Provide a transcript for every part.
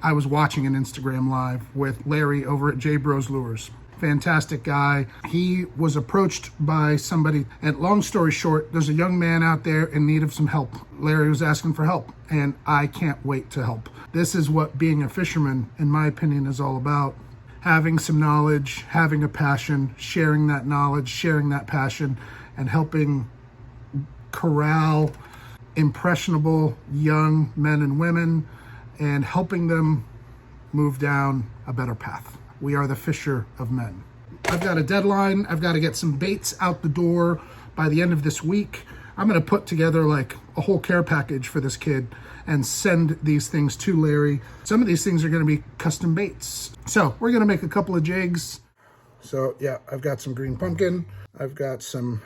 I was watching an Instagram live with Larry over at J Bros Lures. Fantastic guy. He was approached by somebody, and long story short, there's a young man out there in need of some help. Larry was asking for help, and I can't wait to help. This is what being a fisherman, in my opinion, is all about. Having some knowledge, having a passion, sharing that knowledge, sharing that passion, and helping corral impressionable young men and women and helping them move down a better path. We are the fisher of men. I've got a deadline. I've got to get some baits out the door by the end of this week. I'm going to put together like a whole care package for this kid and send these things to Larry. Some of these things are going to be custom baits. So we're going to make a couple of jigs. So yeah, I've got some green pumpkin. I've got some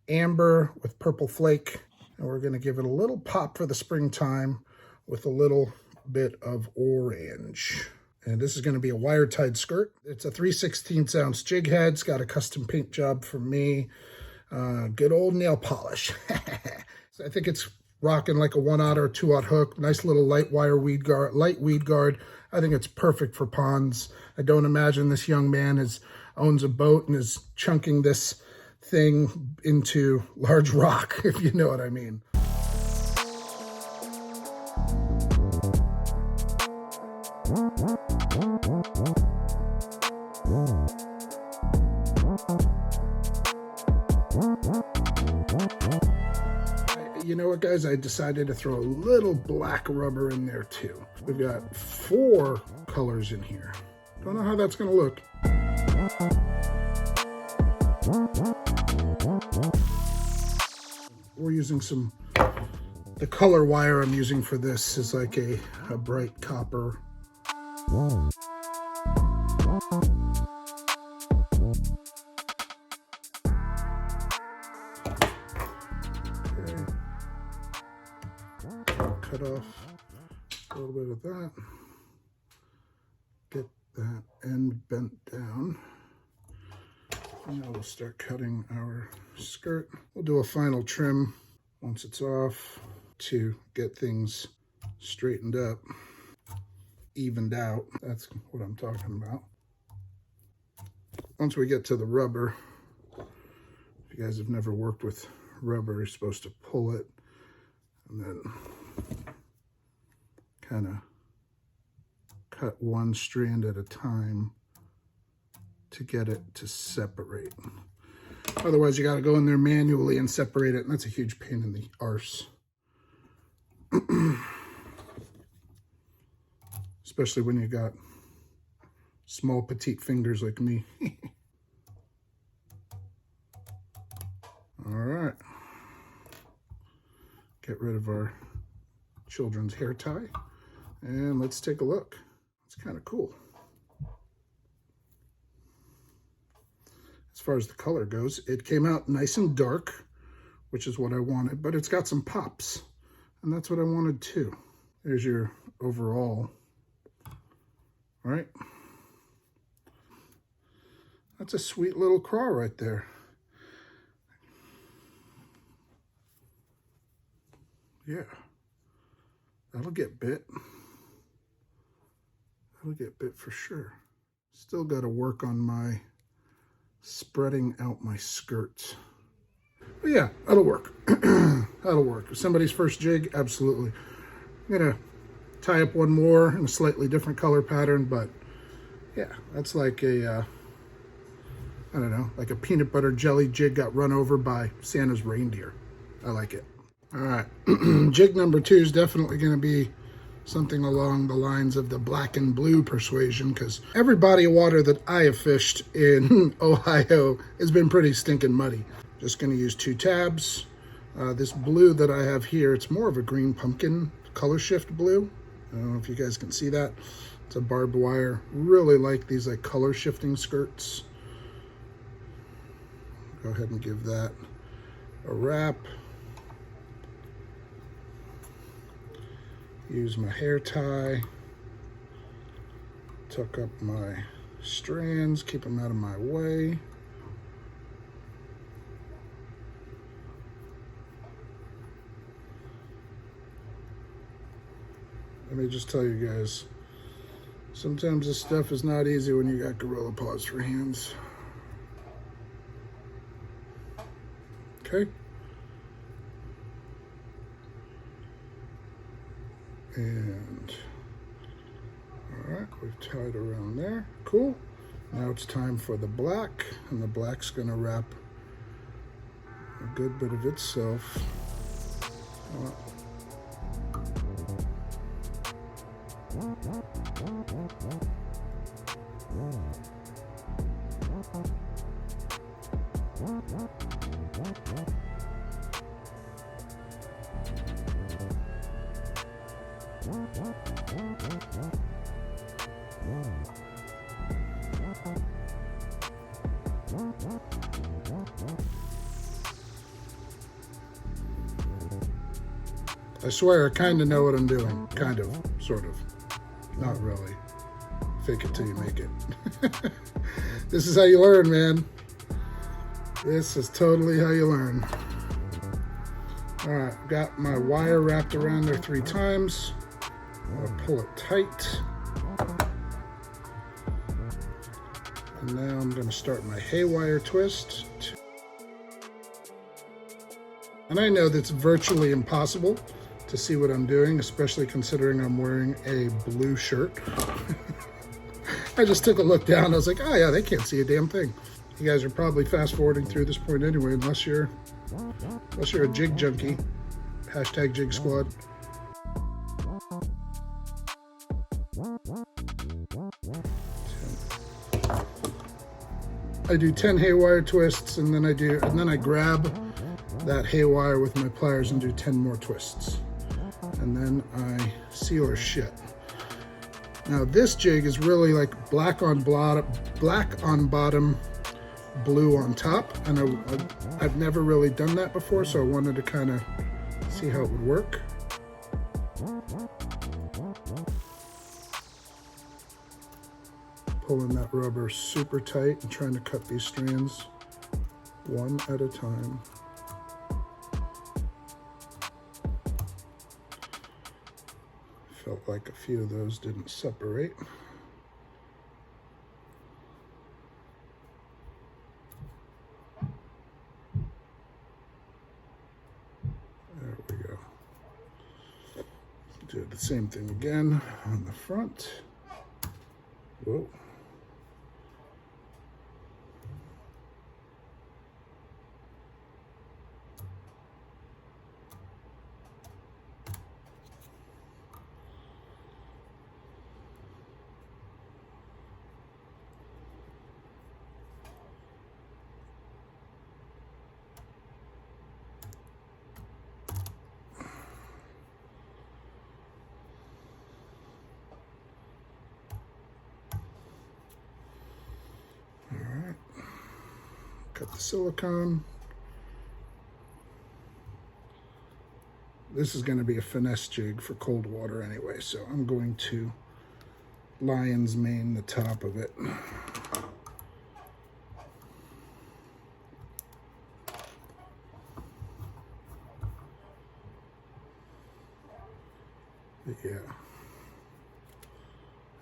amber with purple flake. And we're going to give it a little pop for the springtime with a little bit of orange. And this is going to be a wire-tied skirt. It's a 3/16 ounce jig head. It's got a custom paint job from me. Good old nail polish. So I think it's rocking like a 1/0 or 2/0 hook. Nice little light weed guard. I think it's perfect for ponds. I don't imagine this young man owns a boat and is chunking this thing into large rock, if you know what I mean. You know what, guys? I decided to throw a little black rubber in there too. We've got 4 colors in here. Don't know how that's going to look. We're using the color wire I'm using for this is like a bright copper. Cut off a little bit of that. Get that end bent down. Now we'll start cutting our skirt. We'll do a final trim once it's off to get things straightened up, evened out. That's what I'm talking about. Once we get to the rubber, if you guys have never worked with rubber, you're supposed to pull it and then kind of cut one strand at a time to get it to separate. Otherwise, you got to go in there manually and separate it, and that's a huge pain in the arse. Especially when you got small, petite fingers like me. All right. Get rid of our children's hair tie, and let's take a look. It's kind of cool. As far as the color goes, it came out nice and dark, which is what I wanted, but it's got some pops, and that's what I wanted too. There's your overall. All right. That's a sweet little craw right there. Yeah. That'll get bit. That'll get bit for sure. Still got to work on my spreading out my skirts. But yeah, that'll work. That'll work. If somebody's first jig, absolutely. I'm gonna tie up one more in a slightly different color pattern, but yeah, that's like a I don't know, like a peanut butter jelly jig got run over by Santa's reindeer. I like it. All right, jig number 2 is definitely gonna be something along the lines of the black and blue persuasion, because every body of water that I have fished in Ohio has been pretty stinking muddy. Just going to use 2 tabs. This blue that I have here, it's more of a green pumpkin color shift blue. I don't know if you guys can see that. It's a barbed wire. Really like these like color shifting skirts. Go ahead and give that a wrap. Use my hair tie, tuck up my strands, keep them out of my way. Let me just tell you guys, Sometimes this stuff is not easy when you got gorilla paws for hands. Okay. And all right, we've tied around there. Cool. Now it's time for the black, and the black's gonna wrap a good bit of itself. I swear I kind of know what I'm doing. Kind of, sort of. Not really. Fake it till you make it. This is how you learn, man. This is totally how you learn. All right, got my wire wrapped around there 3 times. I'll pull it tight. And now I'm going to start my haywire twist. And I know that's virtually impossible to see what I'm doing, especially considering I'm wearing a blue shirt. I just took a look down. I was like, oh yeah, they can't see a damn thing. You guys are probably fast forwarding through this point anyway, unless you're a jig junkie. Hashtag Jig Squad. I do 10 haywire twists, and then I grab that haywire with my pliers and do 10 more twists. And then I seal her shut. Now this jig is really like black on bottom, blue on top, and I've never really done that before, so I wanted to kind of see how it would work. Pulling that rubber super tight and trying to cut these strands one at a time. Felt like a few of those didn't separate. There we go. Do the same thing again on the front. Whoa. Cut the silicone. This is going to be a finesse jig for cold water anyway, so I'm going to lion's mane the top of it. But yeah,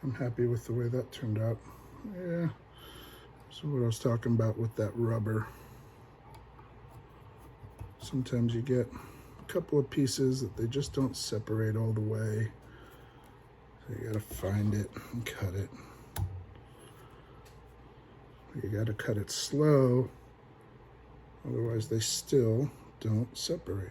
I'm happy with the way that turned out. Yeah. So what I was talking about with that rubber, sometimes you get a couple of pieces that they just don't separate all the way. So you gotta find it and cut it. You gotta cut it slow, otherwise they still don't separate.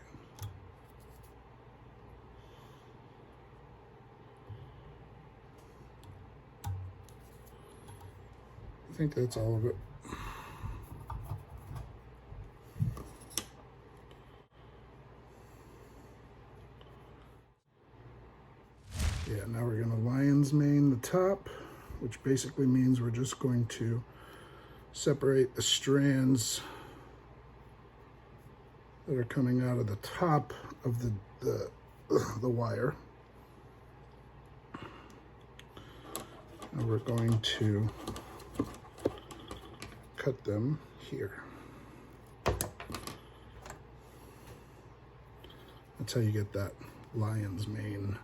I think that's all of it. Yeah, now we're going to lion's mane the top, which basically means we're just going to separate the strands that are coming out of the top of the wire. And we're going to cut them here. That's how you get that lion's mane.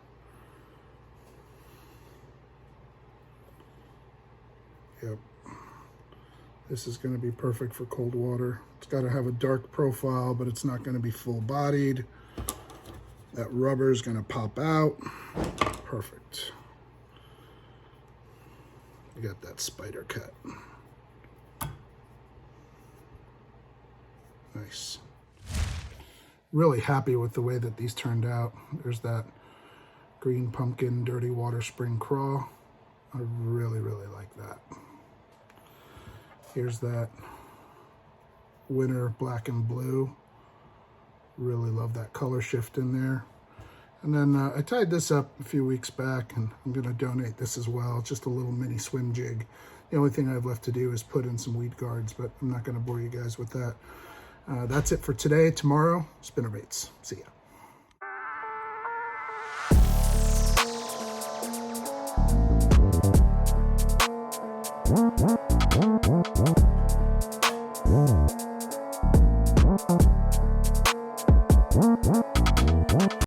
Yep. This is going to be perfect for cold water. It's got to have a dark profile, but it's not going to be full bodied. That rubber is going to pop out. Perfect. You got that spider cut. Nice. Really happy with the way that these turned out. There's that green pumpkin dirty water spring crawl. I really, really like that. Here's that winter black and blue. Really love that color shift in there. And then I tied this up a few weeks back, and I'm going to donate this as well. It's just a little mini swim jig. The only thing I have left to do is put in some weed guards, but I'm not going to bore you guys with that. That's it for today. Tomorrow, spinnerbaits. See ya.